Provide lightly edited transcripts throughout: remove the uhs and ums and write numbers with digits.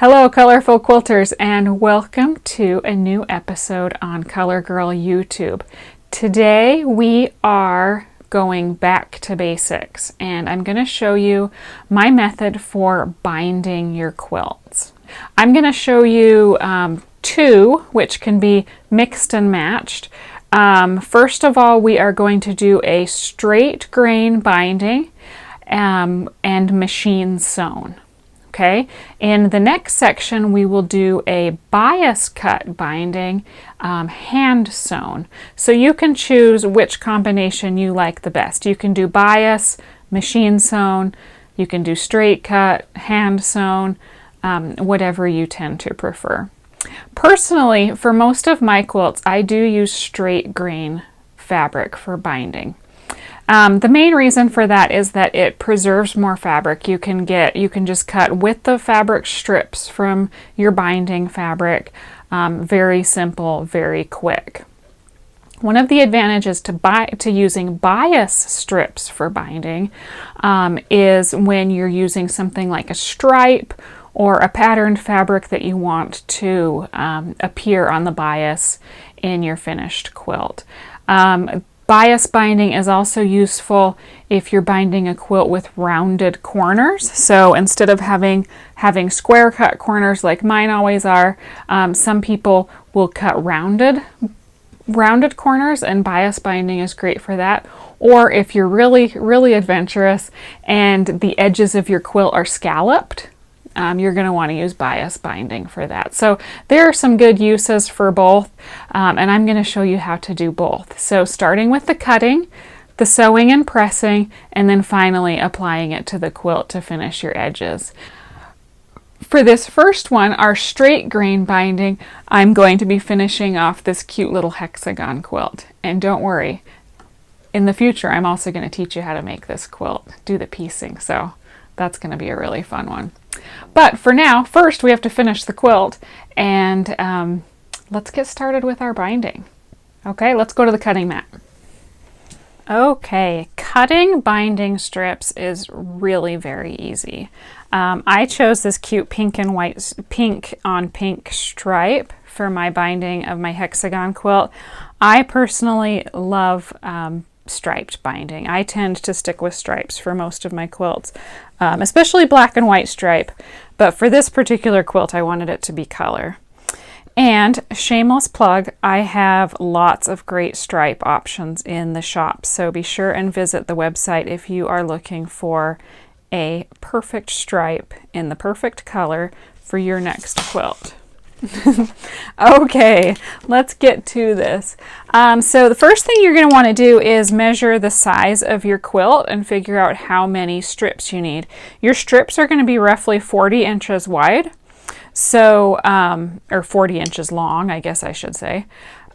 Hello colorful quilters, and welcome to a new episode on Color Girl YouTube. Today we are going back to basics and I'm going to show you my method for binding your quilts. I'm going to show you two which can be mixed and matched. First of all, we are going to do a straight grain binding and machine sewn. Okay, in the next section we will do a bias cut binding, hand sewn. So you can choose which combination you like the best. You can do bias, machine sewn, you can do straight cut, hand sewn, whatever you tend to prefer. Personally, for most of my quilts, I do use straight grain fabric for binding. The main reason for that is that it preserves more fabric. You can just cut with the fabric strips from your binding fabric. Very simple, very quick. One of the advantages to using bias strips for binding is when you're using something like a stripe or a patterned fabric that you want to appear on the bias in your finished quilt. Bias binding is also useful if you're binding a quilt with rounded corners. So instead of having square cut corners like mine always are, some people will cut rounded corners, and bias binding is great for that. Or if you're really adventurous and the edges of your quilt are scalloped, you're going to want to use bias binding for that. So there are some good uses for both, and I'm going to show you how to do both. So starting with the cutting, the sewing and pressing, and then finally applying it to the quilt to finish your edges. For this first one, our straight grain binding, I'm going to be finishing off this cute little hexagon quilt. And don't worry, in the future I'm also going to teach you how to make this quilt, do the piecing, so that's going to be a really fun one. But for now, first we have to finish the quilt, and let's get started with our binding. Okay, let's go to the cutting mat. Okay, cutting binding strips is really very easy. I chose this cute pink on pink stripe for my binding of my hexagon quilt. I personally love striped binding. I tend to stick with stripes for most of my quilts, especially black and white stripe, but for this particular quilt I wanted it to be color. And shameless plug, I have lots of great stripe options in the shop, so be sure and visit the website if you are looking for a perfect stripe in the perfect color for your next quilt. Okay, let's get to this. So the first thing you're going to want to do is measure the size of your quilt and figure out how many strips you need. Your strips are going to be roughly 40 inches wide, so or 40 inches long, I guess I should say.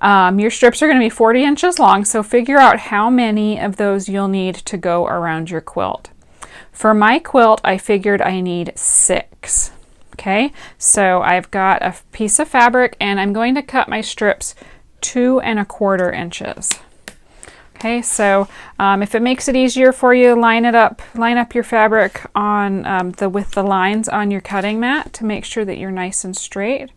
Your strips are going to be 40 inches long, so figure out how many of those you'll need to go around your quilt. For my quilt, I figured I need 6. Okay, so I've got a piece of fabric and I'm going to cut my strips 2 1/4 inches. Okay, so if it makes it easier for you, line up your fabric on with the lines on your cutting mat to make sure that you're nice and straight.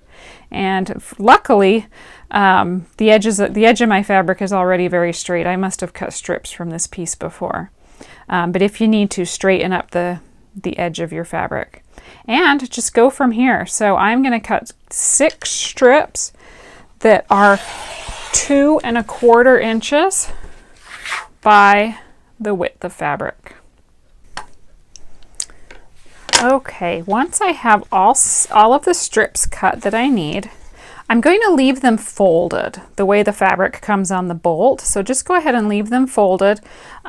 And luckily, the edge of my fabric is already very straight. I must have cut strips from this piece before. But if you need to, straighten up the edge of your fabric. And just go from here. So I'm going to cut 6 strips that are 2 1/4 inches by the width of fabric. Okay, once I have all of the strips cut that I need, I'm going to leave them folded the way the fabric comes on the bolt. So just go ahead and leave them folded.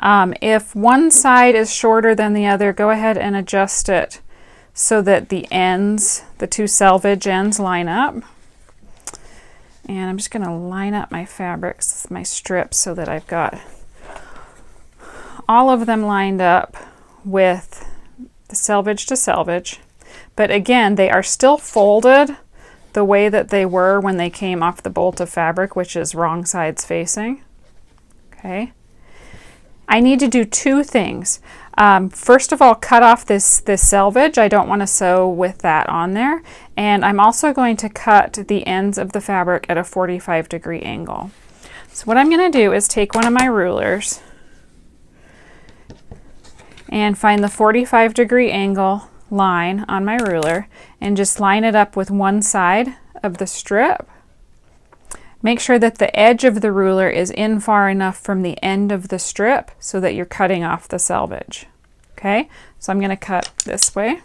If one side is shorter than the other, go ahead and adjust it so that the two selvage ends line up. And I'm just going to line up my fabrics, my strips, so that I've got all of them lined up with the selvage to selvage. But again, they are still folded the way that they were when they came off the bolt of fabric, which is wrong sides facing. Okay. I need to do 2 things. First of all, cut off this selvage. I don't want to sew with that on there. And I'm also going to cut the ends of the fabric at a 45-degree angle. So what I'm going to do is take one of my rulers and find the 45-degree angle line on my ruler and just line it up with one side of the strip. Make sure that the edge of the ruler is in far enough from the end of the strip so that you're cutting off the selvage. Okay, so I'm going to cut this way.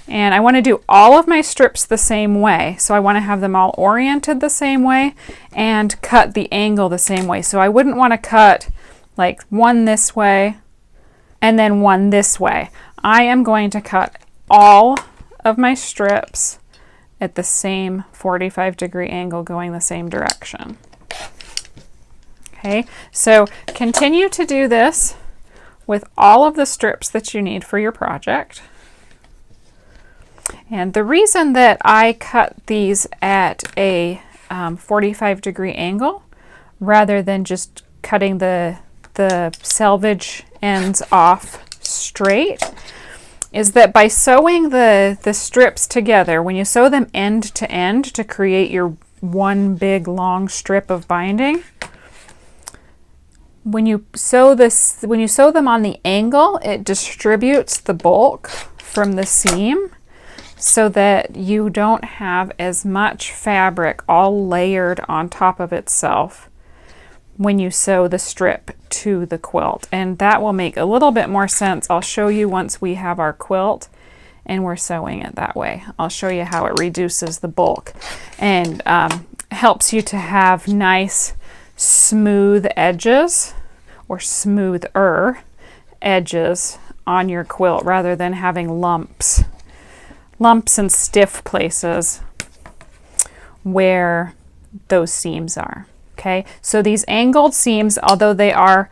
And I want to do all of my strips the same way. So I want to have them all oriented the same way and cut the angle the same way. So I wouldn't want to cut like one this way and then one this way. I am going to cut all of my strips at the same 45-degree angle going the same direction. Okay, so continue to do this with all of the strips that you need for your project. And the reason that I cut these at a 45-degree angle rather than just cutting the selvage ends off straight is that by sewing the strips together, when you sew them end to end to create your one big long strip of binding, when you sew them on the angle, it distributes the bulk from the seam so that you don't have as much fabric all layered on top of itself when you sew the strip to the quilt. And that will make a little bit more sense. I'll show you once we have our quilt and we're sewing it that way. I'll show you how it reduces the bulk and helps you to have nice smooth edges or smoother edges on your quilt rather than having lumps and stiff places where those seams are. Okay, so these angled seams, although they are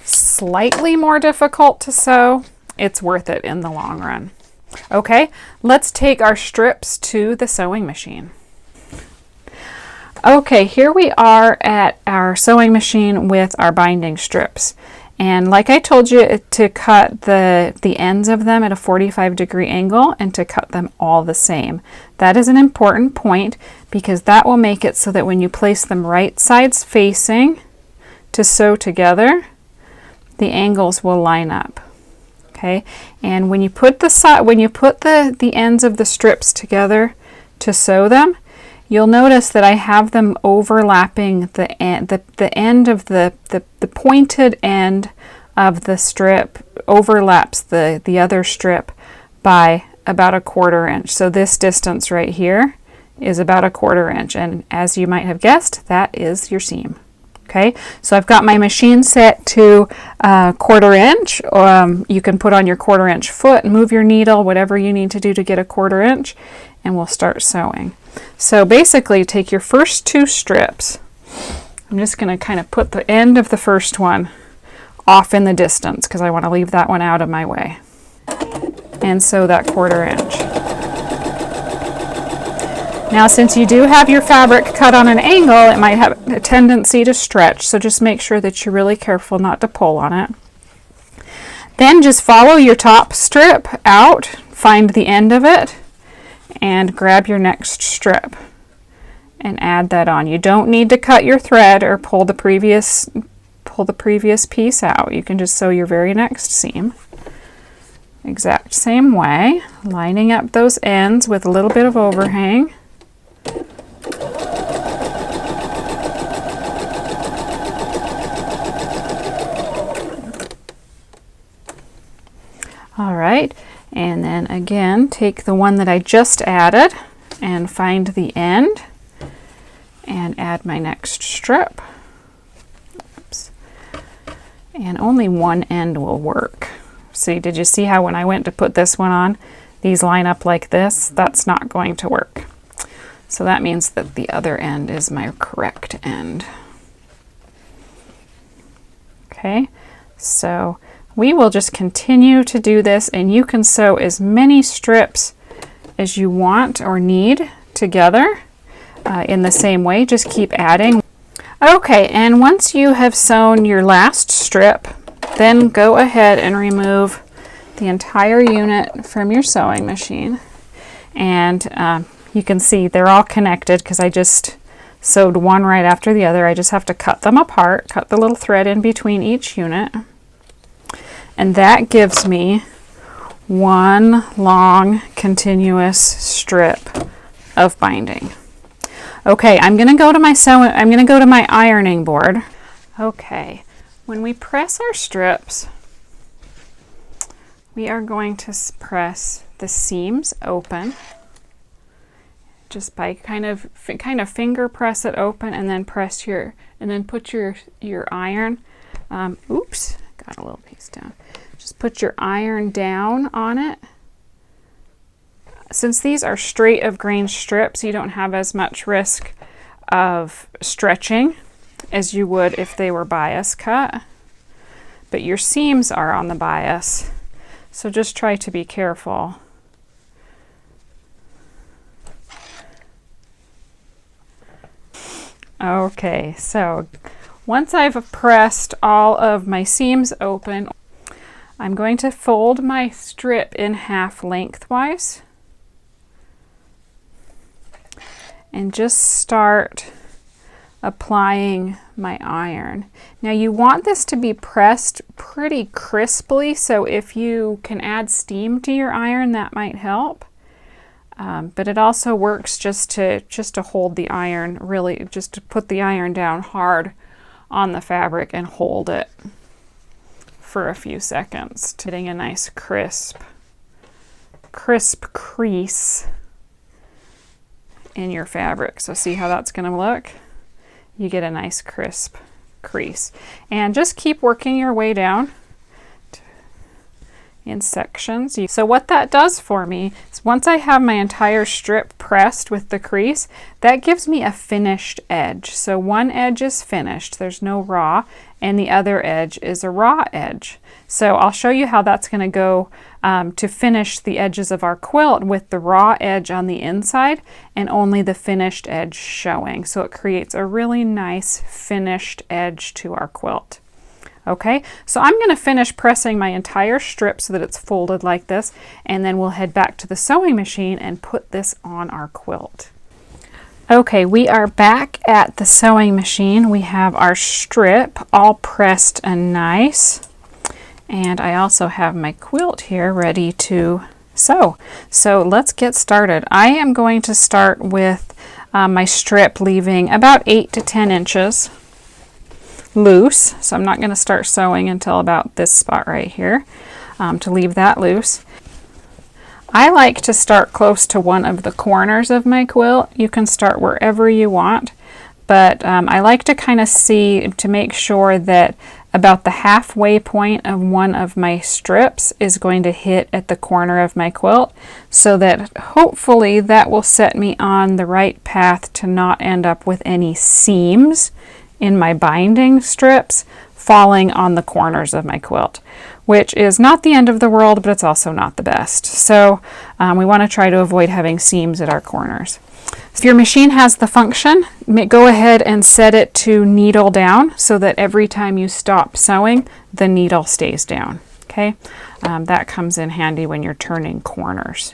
slightly more difficult to sew, it's worth it in the long run. Okay, let's take our strips to the sewing machine. Okay, here we are at our sewing machine with our binding strips. And like I told you to cut the ends of them at a 45-degree angle and to cut them all the same. That is an important point because that will make it so that when you place them right sides facing to sew together, the angles will line up. Okay, and when you put the ends of the strips together to sew them, you'll notice that I have them overlapping the end of the pointed end of the strip overlaps the other strip by about 1/4 inch. So this distance right here is about 1/4 inch, and as you might have guessed, that is your seam. Okay, so I've got my machine set to 1/4 inch. You can put on your 1/4 inch foot, move your needle, whatever you need to do to get 1/4 inch, and we'll start sewing. So basically take your first 2 strips. I'm just going to kind of put the end of the first one off in the distance because I want to leave that one out of my way. And sew that 1/4 inch. Now since you do have your fabric cut on an angle, it might have a tendency to stretch, so just make sure that you're really careful not to pull on it. Then just follow your top strip out, find the end of it, and grab your next strip and add that on. You don't need to cut your thread or pull the previous piece out. You can just sew your very next seam. Exact same way, lining up those ends with a little bit of overhang. All right, and then again, take the one that I just added and find the end and add my next strip. Oops. And only one end will work. See, did you see how when I went to put this one on, these line up like this? That's not going to work. So that means that the other end is my correct end. Okay, so we will just continue to do this, and you can sew as many strips as you want or need together in the same way. Just keep adding. Okay, and once you have sewn your last strip, then go ahead and remove the entire unit from your sewing machine. And you can see they're all connected because I just sewed one right after the other. I just have to cut them apart, cut the little thread in between each unit. And that gives me one long continuous strip of binding. Okay, I'm going to go to my ironing board. Okay, when we press our strips, we are going to press the seams open just by kind of finger press it open, and then put your iron. Oops, got a little piece down. Just put your iron down on it. Since these are straight of grain strips, you don't have as much risk of stretching as you would if they were bias cut. But your seams are on the bias, so just try to be careful. Okay, so once I've pressed all of my seams open, I'm going to fold my strip in half lengthwise and just start applying my iron. Now you want this to be pressed pretty crisply, so if you can add steam to your iron, that might help. But it also works just to hold the iron, really just to put the iron down hard on the fabric and hold it for a few seconds, getting a nice crisp crease in your fabric. So see how that's going to look? You get a nice crisp crease. And just keep working your way down in sections. So what that does for me is once I have my entire strip pressed with the crease, that gives me a finished edge. So one edge is finished, there's no raw, and the other edge is a raw edge. So I'll show you how that's going to go to finish the edges of our quilt with the raw edge on the inside and only the finished edge showing. So it creates a really nice finished edge to our quilt. Okay, so I'm going to finish pressing my entire strip so that it's folded like this, and then we'll head back to the sewing machine and put this on our quilt. Okay, we are back at the sewing machine. We have our strip all pressed and nice, and I also have my quilt here ready to sew. So let's get started. I am going to start with my strip leaving about 8 to 10 inches loose, so I'm not going to start sewing until about this spot right here, to leave that loose. I like to start close to one of the corners of my quilt. You can start wherever you want, but I like to kind of see to make sure that about the halfway point of one of my strips is going to hit at the corner of my quilt, so that hopefully that will set me on the right path to not end up with any seams in my binding strips falling on the corners of my quilt, which is not the end of the world, but it's also not the best. So we want to try to avoid having seams at our corners. If your machine has the function, go ahead and set it to needle down so that every time you stop sewing, the needle stays down. Okay, that comes in handy when you're turning corners.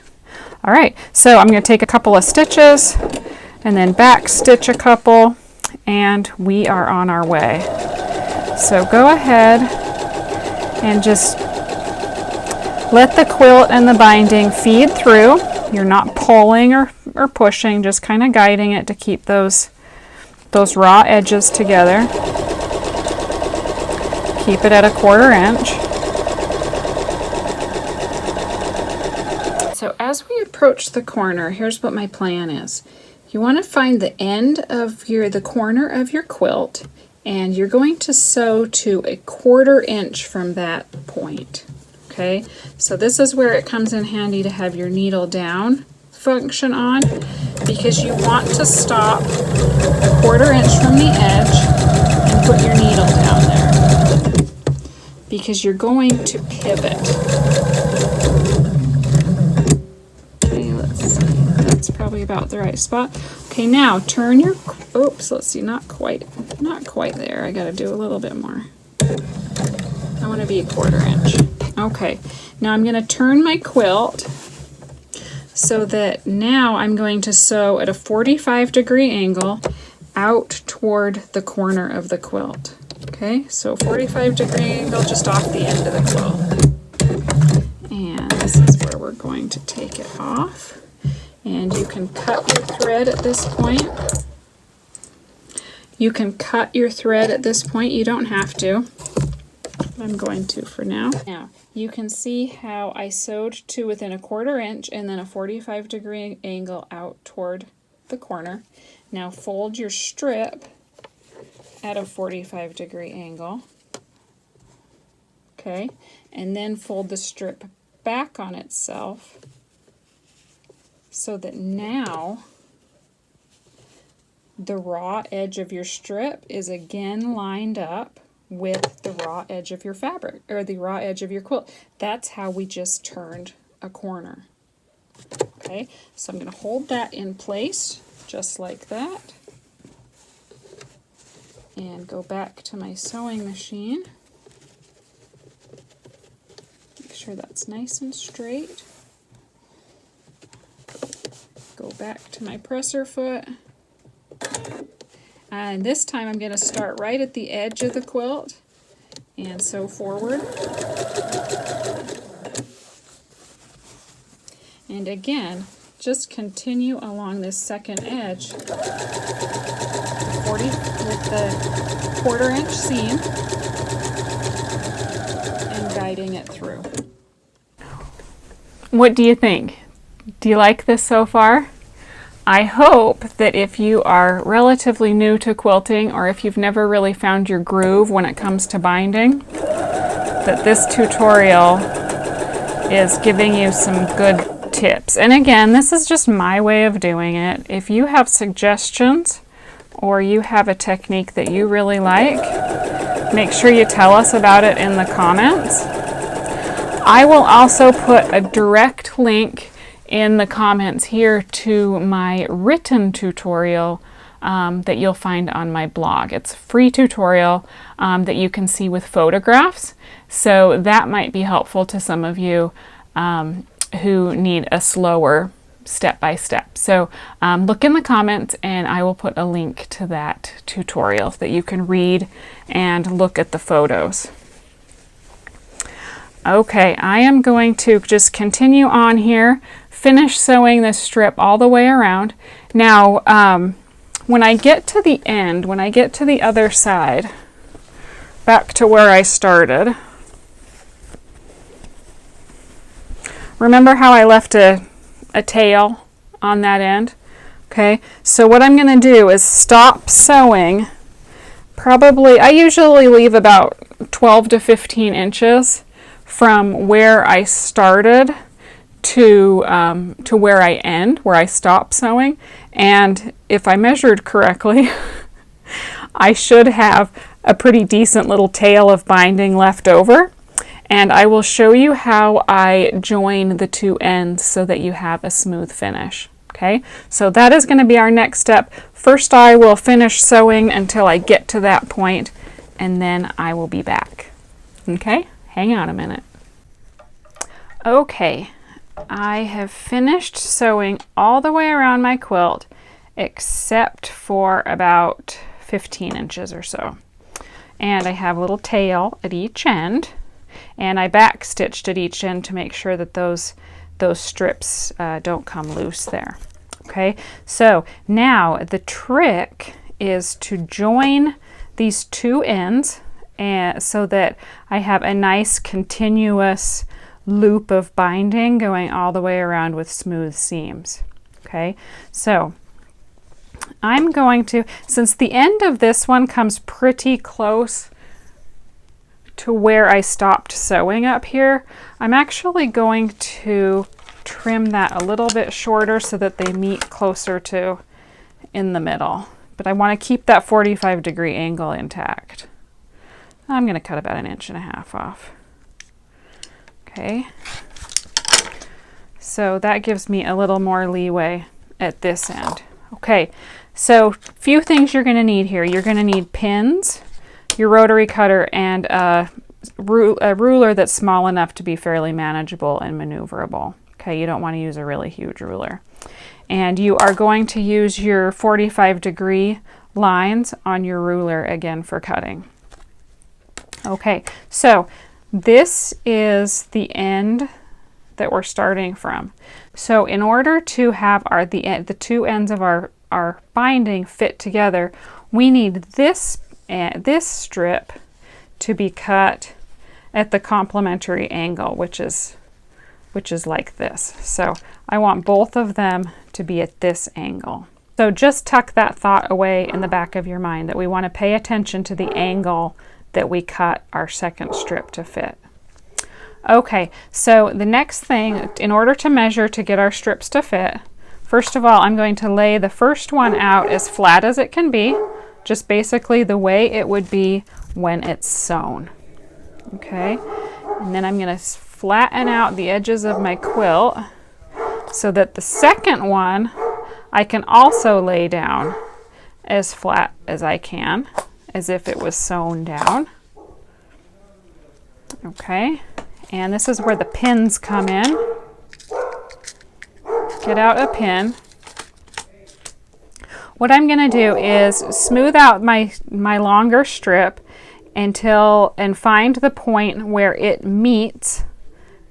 All right, so I'm going to take a couple of stitches and then back stitch a couple, and we are on our way. So go ahead and just let the quilt and the binding feed through. You're not pulling or pushing, just kind of guiding it to keep those raw edges together. Keep it at a 1/4 inch. So as we approach the corner, here's what my plan is. You want to find the end of the corner of your quilt, and you're going to sew to a 1/4 inch from that point. Okay, so this is where it comes in handy to have your needle down function on, because you want to stop a 1/4 inch from the edge and put your needle down there, because you're going to pivot. Okay, let's see, that's probably about the right spot. Okay, now turn your, oops, let's see, not quite. Not quite there. I got to do a little bit more. I want to be 1/4 inch. Okay, now I'm going to turn my quilt so that now I'm going to sew at a 45-degree angle out toward the corner of the quilt. Okay, so 45-degree angle just off the end of the quilt. And this is where we're going to take it off. And you can cut your thread at this point. You can cut your thread at this point. You don't have to. I'm going to for now. Now, you can see how I sewed to within a 1/4 inch and then a 45-degree angle out toward the corner. Now fold your strip at a 45-degree angle. Okay, and then fold the strip back on itself so that now the raw edge of your strip is again lined up with the raw edge of your fabric, or the raw edge of your quilt. That's how we just turned a corner. Okay, so I'm going to hold that in place just like that and go back to my sewing machine. Make sure that's nice and straight. Go back to my presser foot. And this time I'm going to start right at the edge of the quilt and sew forward. And again, just continue along this second edge with the 1/4 inch seam and guiding it through. What do you think? Do you like this so far? I hope that if you are relatively new to quilting, or if you've never really found your groove when it comes to binding, that this tutorial is giving you some good tips. And again, this is just my way of doing it. If you have suggestions or you have a technique that you really like, make sure you tell us about it in the comments. I will also put a direct link in the comments here to my written tutorial that you'll find on my blog. It's a free tutorial that you can see with photographs, so that might be helpful to some of you who need a slower step-by-step. So look in the comments and I will put a link to that tutorial that you can read and look at the photos. Okay, I am going to just continue on here, finish sewing this strip all the way around. Now, when I get to the end, when I get to the other side, back to where I started, remember how I left a tail on that end? Okay, so what I'm going to do is stop sewing. Probably, I usually leave about 12 to 15 inches from where I started to where I end, where I stop sewing. And if I measured correctly, I should have a pretty decent little tail of binding left over. And I will show you how I join the two ends so that you have a smooth finish. Okay, so that is going to be our next step. First, I will finish sewing until I get to that point, and then I will be back. Okay, hang on a minute. Okay, I have finished sewing all the way around my quilt except for about 15 inches or so. And I have a little tail at each end, and I back stitched at each end to make sure that those strips don't come loose there. Okay, so now the trick is to join these two ends and so that I have a nice continuous loop of binding going all the way around with smooth seams. Okay, so I'm going to, since the end of this one comes pretty close to where I stopped sewing up here, I'm actually going to trim that a little bit shorter so that they meet closer to in the middle. But I want to keep that 45-degree angle intact. I'm going to cut about 1.5 inches off. Okay, so that gives me a little more leeway at this end. Okay, So few things you're going to need here. You're going to need pins, your rotary cutter, and a ruler that's small enough to be fairly manageable and maneuverable. Okay, you don't want to use a really huge ruler. And you are going to use your 45-degree lines on your ruler again for cutting. Okay, so this is the end that we're starting from. So in order to have the two ends of our binding fit together, we need this strip to be cut at the complementary angle, which is like this. So I want both of them to be at this angle. So just tuck that thought away in the back of your mind, that we want to pay attention to the angle that we cut our second strip to fit. Okay, so the next thing, in order to measure to get our strips to fit, first of all, I'm going to lay the first one out as flat as it can be, just basically the way it would be when it's sewn. Okay, and then I'm going to flatten out the edges of my quilt so that the second one I can also lay down as flat as I can, as if it was sewn down. Okay, and this is where the pins come in. Get out a pin. What I'm going to do is smooth out my longer strip and find the point where it meets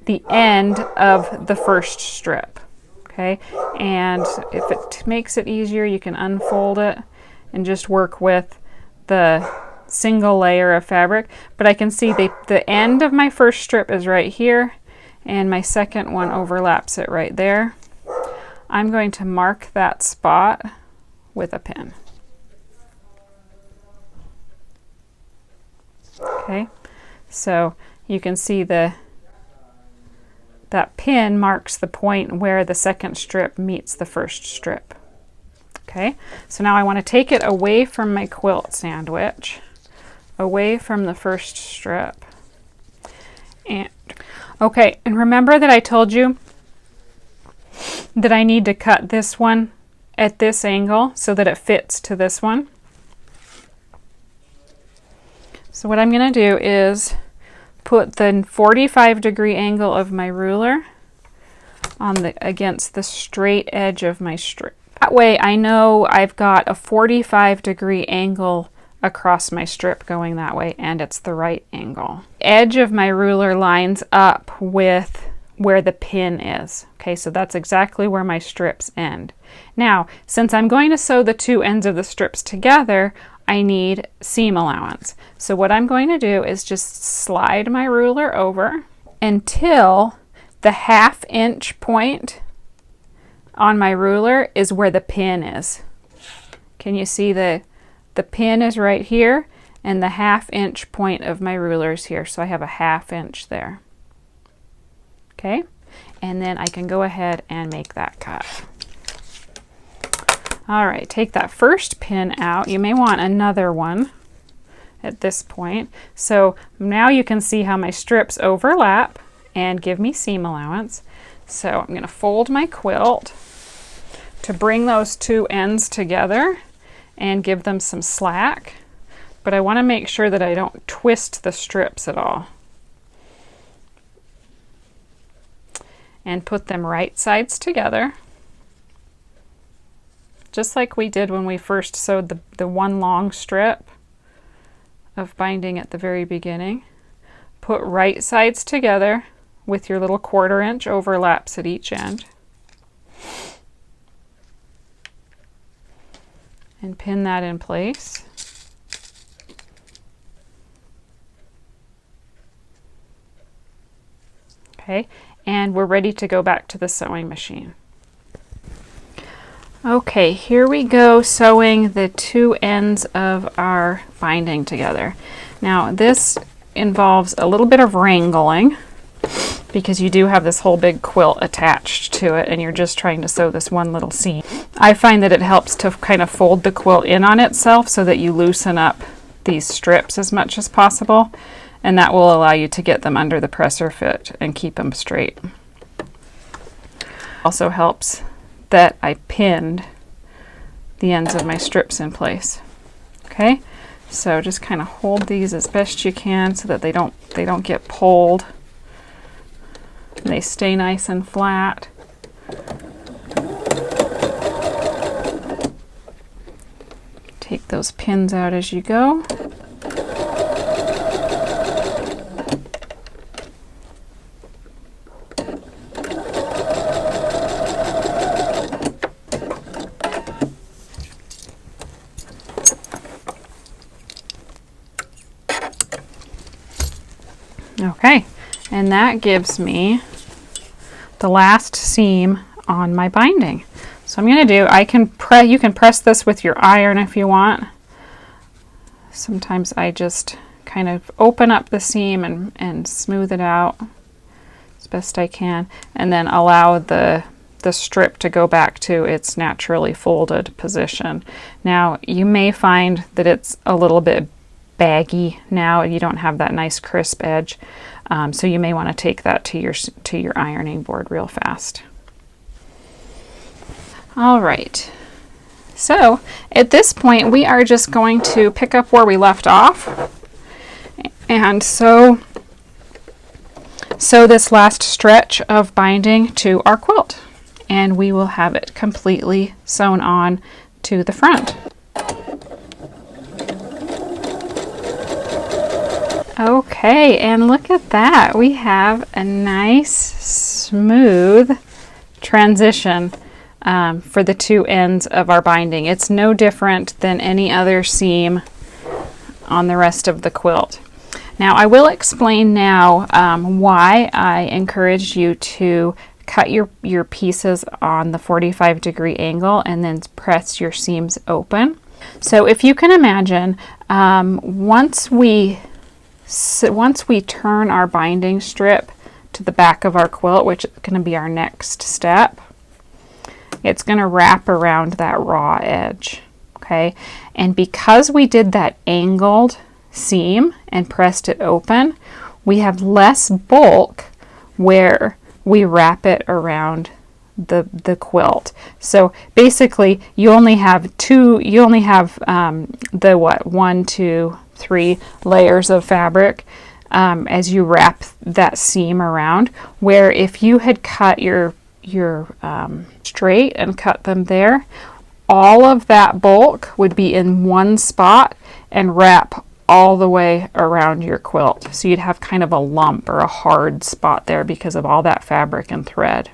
the end of the first strip. Okay, and if it makes it easier, you can unfold it and just work with the single layer of fabric. But I can see the end of my first strip is right here, and my second one overlaps it right there. I'm going to mark that spot with a pin. Okay, so you can see that pin marks the point where the second strip meets the first strip. Okay, so now I want to take it away from my quilt sandwich, away from the first strip. And okay, and remember that I told you that I need to cut this one at this angle so that it fits to this one. So what I'm going to do is put the 45-degree angle of my ruler against the straight edge of my strip. That way I know I've got a 45-degree angle across my strip going that way, and it's the right angle. The edge of my ruler lines up with where the pin is. Okay, so that's exactly where my strips end. Now, since I'm going to sew the two ends of the strips together, I need seam allowance. So what I'm going to do is just slide my ruler over until the 1/2 inch point on my ruler is where the pin is. Can you see the pin is right here, and the 1/2 inch point of my ruler is here, so I have a 1/2 inch there. Okay, and then I can go ahead and make that cut. All right, take that first pin out. You may want another one at this point. So now you can see how my strips overlap and give me seam allowance. So I'm going to fold my quilt to bring those two ends together and give them some slack. But I want to make sure that I don't twist the strips at all. And put them right sides together, just like we did when we first sewed the one long strip of binding at the very beginning. Put right sides together with your little 1/4 inch overlaps at each end. And pin that in place. Okay, and we're ready to go back to the sewing machine. Okay, here we go, sewing the two ends of our binding together. Now this involves a little bit of wrangling because you do have this whole big quilt attached to it and you're just trying to sew this one little seam. I find that it helps to kind of fold the quilt in on itself so that you loosen up these strips as much as possible, and that will allow you to get them under the presser fit and keep them straight. Also helps that I pinned the ends of my strips in place. Okay, so just kind of hold these as best you can so that they don't get pulled. They stay nice and flat. Take those pins out as you go. Okay, and that gives me the last seam on my binding. So I'm going to do, you can press this with your iron if you want. Sometimes I just kind of open up the seam and smooth it out as best I can, and then allow the strip to go back to its naturally folded position. Now you may find that it's a little bit baggy now, you don't have that nice crisp edge, so you may want to take that to your ironing board real fast. All right, so at this point we are just going to pick up where we left off and sew this last stretch of binding to our quilt, and we will have it completely sewn on to the front. Okay, and look at that. We have a nice smooth transition for the two ends of our binding. It's no different than any other seam on the rest of the quilt. Now I will explain now why I encourage you to cut your pieces on the 45-degree angle and then press your seams open. So if you can imagine, once we turn our binding strip to the back of our quilt, which is going to be our next step, it's going to wrap around that raw edge. Okay, and because we did that angled seam and pressed it open, we have less bulk where we wrap it around the quilt. So basically you only have the 1, 2, 3 layers of fabric as you wrap that seam around, where if you had cut your straight and cut them there, all of that bulk would be in one spot and wrap all the way around your quilt. So you'd have kind of a lump or a hard spot there because of all that fabric and thread.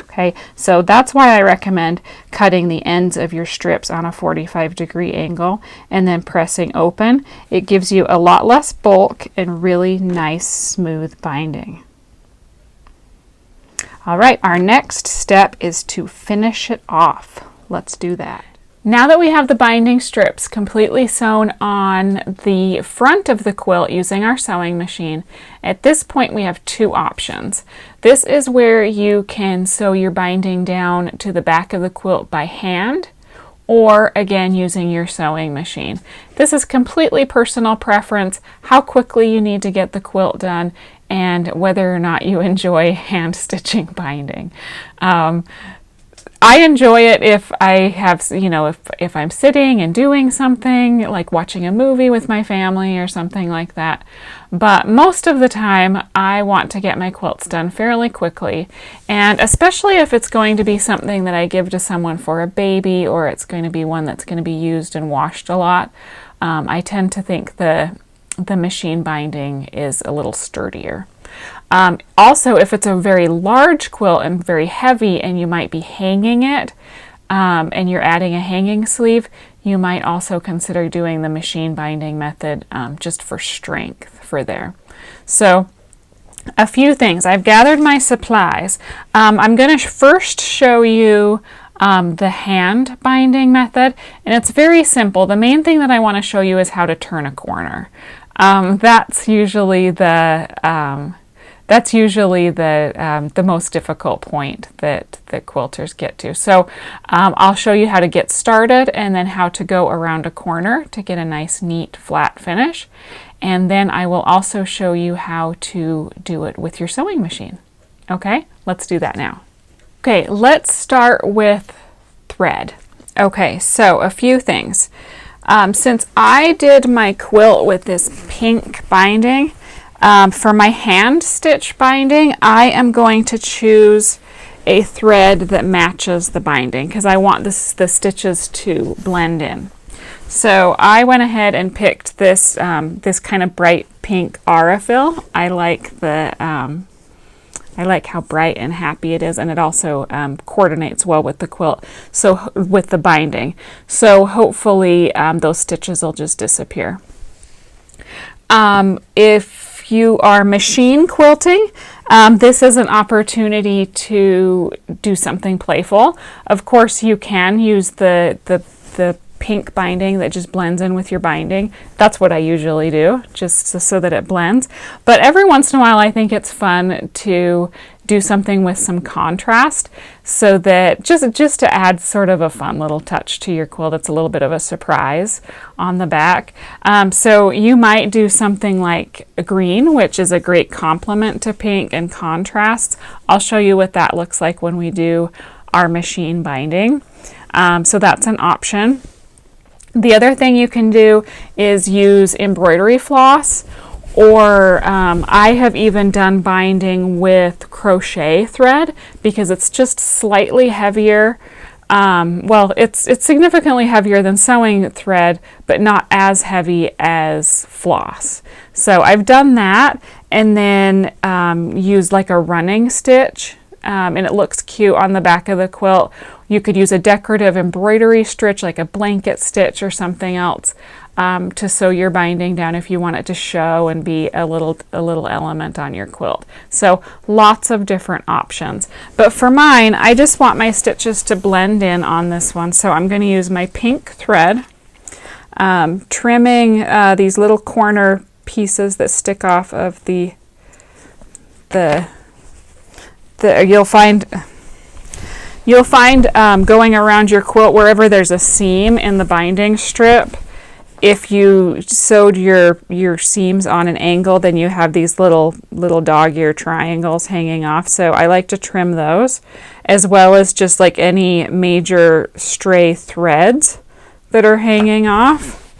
Okay, so that's why I recommend cutting the ends of your strips on a 45-degree angle and then pressing open. It gives you a lot less bulk and really nice smooth binding. All right, our next step is to finish it off. Let's do that. Now that we have the binding strips completely sewn on the front of the quilt using our sewing machine, at this point we have two options. This is where you can sew your binding down to the back of the quilt by hand, or again using your sewing machine. This is completely personal preference, how quickly you need to get the quilt done, and whether or not you enjoy hand stitching binding. I enjoy it if I have, if I'm sitting and doing something, like watching a movie with my family or something like that. But most of the time, I want to get my quilts done fairly quickly. And especially if it's going to be something that I give to someone for a baby, or it's going to be one that's going to be used and washed a lot, I tend to think the machine binding is a little sturdier. Also, if it's a very large quilt and very heavy and you might be hanging it and you're adding a hanging sleeve, you might also consider doing the machine binding method just for strength for there. So a few things. I've gathered my supplies. I'm going to first show you the hand binding method, and it's very simple. The main thing that I want to show you is how to turn a corner. That's usually the most difficult point that quilters get to. So I'll show you how to get started and then how to go around a corner to get a nice, neat, flat finish. And then I will also show you how to do it with your sewing machine. Okay, let's do that now. Okay, let's start with thread. Okay, so a few things. Since I did my quilt with this pink binding, for my hand stitch binding, I am going to choose a thread that matches the binding because I want the stitches to blend in. So I went ahead and picked this this kind of bright pink Aurifil. I like how bright and happy it is, and it also coordinates well with the quilt, so with the binding. So hopefully those stitches will just disappear. If you are machine quilting, this is an opportunity to do something playful. Of course, you can use the pink binding that just blends in with your binding. That's what I usually do, just so that it blends. But every once in a while, I think it's fun to do something with some contrast, so that just to add sort of a fun little touch to your quilt. It's a little bit of a surprise on the back. So you might do something like a green, which is a great complement to pink and contrasts. I'll show you what that looks like when we do our machine binding. So that's an option. The other thing you can do is use embroidery floss, or I have even done binding with crochet thread because it's just slightly heavier. Well, it's significantly heavier than sewing thread, but not as heavy as floss. So I've done that, and then use like a running stitch. And it looks cute on the back of the quilt. You could use a decorative embroidery stitch, like a blanket stitch or something else, to sew your binding down if you want it to show and be a little element on your quilt. So lots of different options. But for mine, I just want my stitches to blend in on this one. So I'm going to use my pink thread, trimming these little corner pieces that stick off of the you'll find going around your quilt wherever there's a seam in the binding strip. If you sewed your seams on an angle, then you have these little dog ear triangles hanging off. So I like to trim those, as well as just like any major stray threads that are hanging off.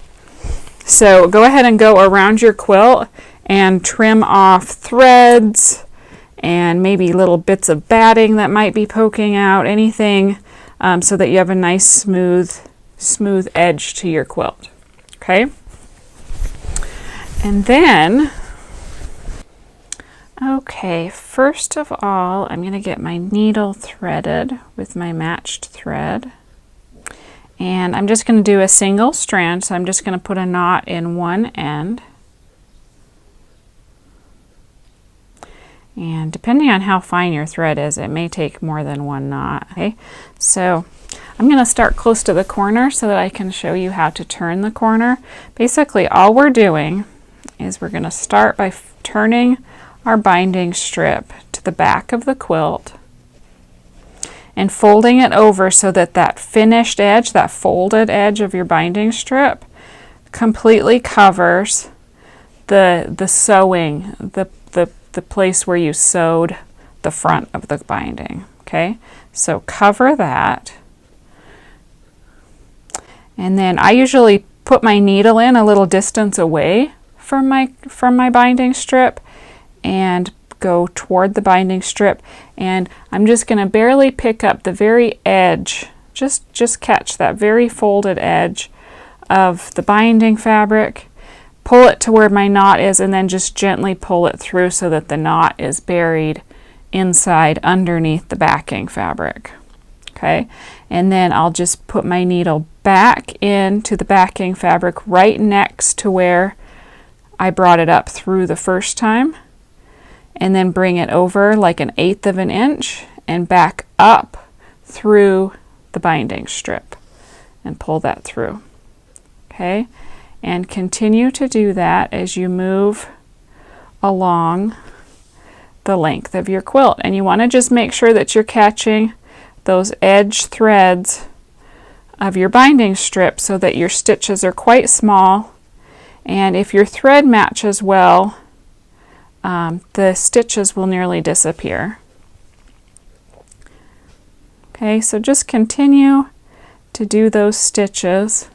So go ahead and go around your quilt and trim off threads and maybe little bits of batting that might be poking out, anything, so that you have a nice smooth edge to your quilt. Okay? And then, okay, first of all, I'm going to get my needle threaded with my matched thread. And I'm just going to do a single strand, so I'm just going to put a knot in one end. And depending on how fine your thread is, it may take more than one knot. Okay, so I'm going to start close to the corner so that I can show you how to turn the corner. Basically, all we're doing is we're going to start by turning our binding strip to the back of the quilt and folding it over so that that finished edge, that folded edge of your binding strip, completely covers the sewing, the place where you sewed the front of the binding. Okay, so cover that, and then I usually put my needle in a little distance away from my binding strip and go toward the binding strip, and I'm just going to barely pick up the very edge, just catch that very folded edge of the binding fabric, pull it to where my knot is, and then just gently pull it through so that the knot is buried inside underneath the backing fabric. Okay, and then I'll just put my needle back into the backing fabric right next to where I brought it up through the first time, and then bring it over like 1/8 of an inch and back up through the binding strip and pull that through. Okay, and continue to do that as you move along the length of your quilt. And you want to just make sure that you're catching those edge threads of your binding strip so that your stitches are quite small. And if your thread matches well, the stitches will nearly disappear. Okay, so just continue to do those stitches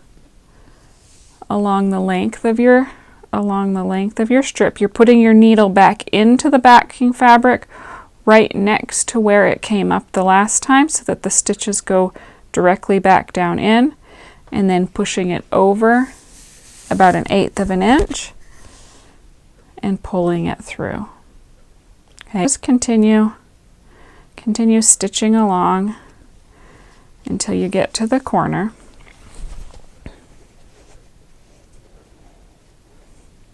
along the length of your strip. You're putting your needle back into the backing fabric right next to where it came up the last time so that the stitches go directly back down in, and then pushing it over about 1/8 of an inch and pulling it through. Okay, just continue stitching along until you get to the corner.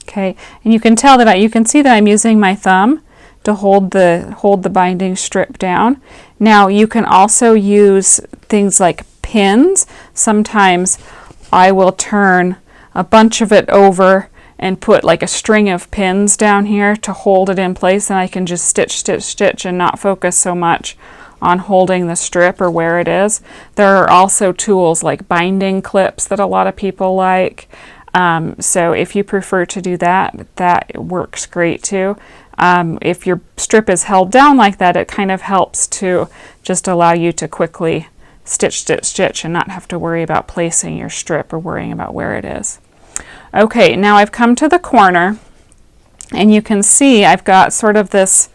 Okay, and you can tell that you can see that I'm using my thumb to hold the binding strip down. Now you can also use things like pins. Sometimes I will turn a bunch of it over and put like a string of pins down here to hold it in place, and I can just stitch, stitch, stitch and not focus so much on holding the strip or where it is. There are also tools like binding clips that a lot of people like. So if you prefer to do that, that works great too. If your strip is held down like that, it kind of helps to just allow you to quickly stitch, stitch, stitch and not have to worry about placing your strip or worrying about where it is. Okay, now I've come to the corner, and you can see I've got sort of this,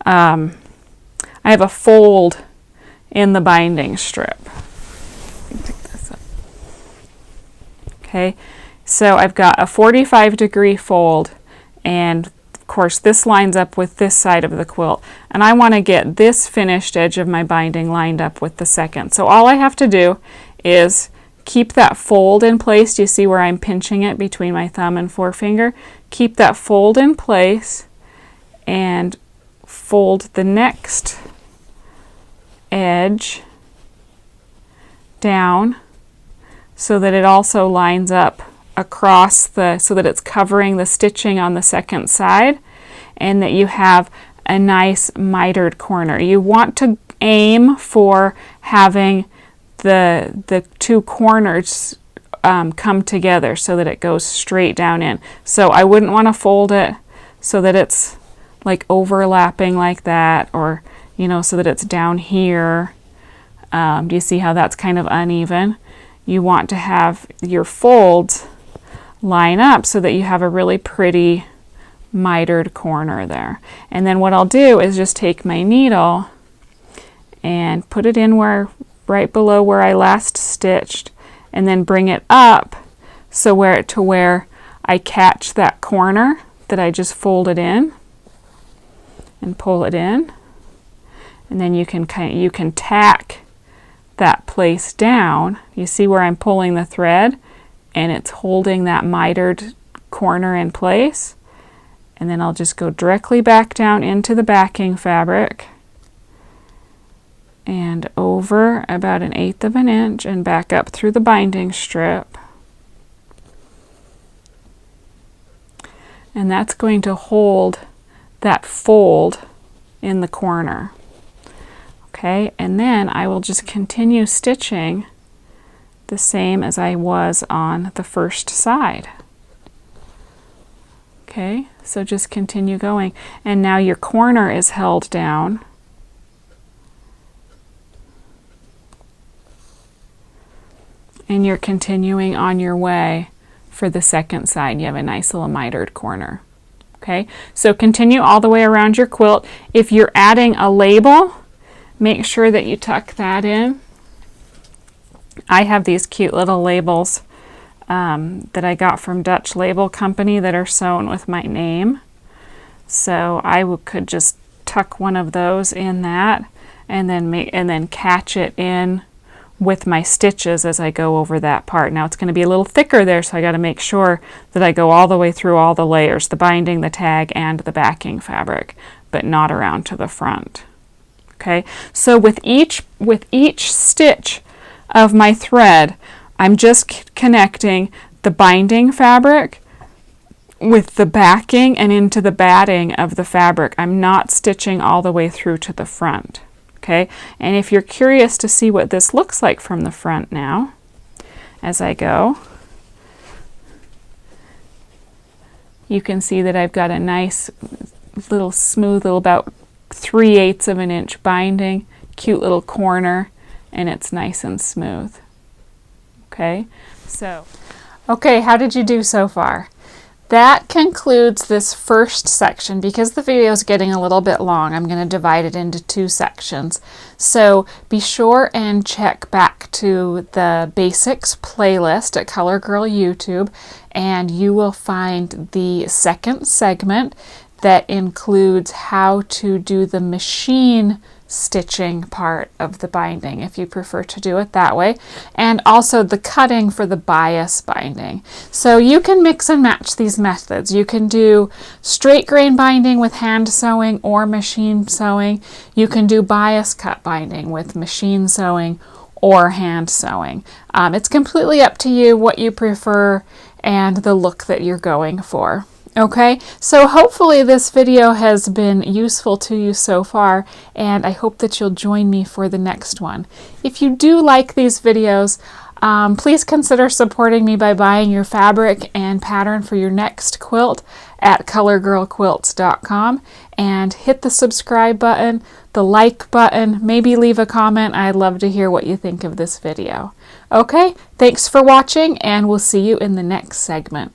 I have a fold in the binding strip. Pick this up. Okay, so I've got a 45-degree fold, and of course this lines up with this side of the quilt, and I want to get this finished edge of my binding lined up with the second. So all I have to do is keep that fold in place. Do you see where I'm pinching it between my thumb and forefinger? Keep that fold in place and fold the next edge down so that it also lines up across so that it's covering the stitching on the second side, and that you have a nice mitered corner. You want to aim for having the two corners come together so that it goes straight down in. So I wouldn't want to fold it so that it's like overlapping like that, or so that it's down here. Do you see how that's kind of uneven? You want to have your folds line up so that you have a really pretty mitered corner there. And then what I'll do is just take my needle and put it in right below where I last stitched, and then bring it up so where I catch that corner that I just folded in and pull it in, and then you can tack that place down. You see where I'm pulling the thread and it's holding that mitered corner in place, and then I'll just go directly back down into the backing fabric and over about 1/8 of an inch and back up through the binding strip. And that's going to hold that fold in the corner. Okay, and then I will just continue stitching the same as I was on the first side. Okay, so just continue going. And now your corner is held down. And you're continuing on your way for the second side. You have a nice little mitered corner. Okay, so continue all the way around your quilt. If you're adding a label, make sure that you tuck that in. I have these cute little labels that I got from Dutch Label Company that are sewn with my name. So I could just tuck one of those in that, and then catch it in with my stitches as I go over that part. Now it's going to be a little thicker there, so I got to make sure that I go all the way through all the layers, the binding, the tag, and the backing fabric, but not around to the front. Okay, so with each stitch of my thread, I'm just connecting the binding fabric with the backing and into the batting of the fabric. I'm not stitching all the way through to the front. Okay, and if you're curious to see what this looks like from the front now, as I go, you can see that I've got a nice little smooth, about 3/8 of an inch binding, cute little corner, and it's nice and smooth. Okay, okay, how did you do so far? That concludes this first section. Because the video is getting a little bit long, I'm going to divide it into 2 sections. So be sure and check back to the basics playlist at Color Girl YouTube, and you will find the second segment that includes how to do the machine stitching part of the binding, if you prefer to do it that way, and also the cutting for the bias binding. So you can mix and match these methods. You can do straight grain binding with hand sewing or machine sewing. You can do bias cut binding with machine sewing or hand sewing. It's completely up to you what you prefer and the look that you're going for. Okay, so hopefully this video has been useful to you so far, and I hope that you'll join me for the next one. If you do like these videos, please consider supporting me by buying your fabric and pattern for your next quilt at colorgirlquilts.com, and hit the subscribe button, the like button, maybe leave a comment. I'd love to hear what you think of this video. Okay, thanks for watching, and we'll see you in the next segment.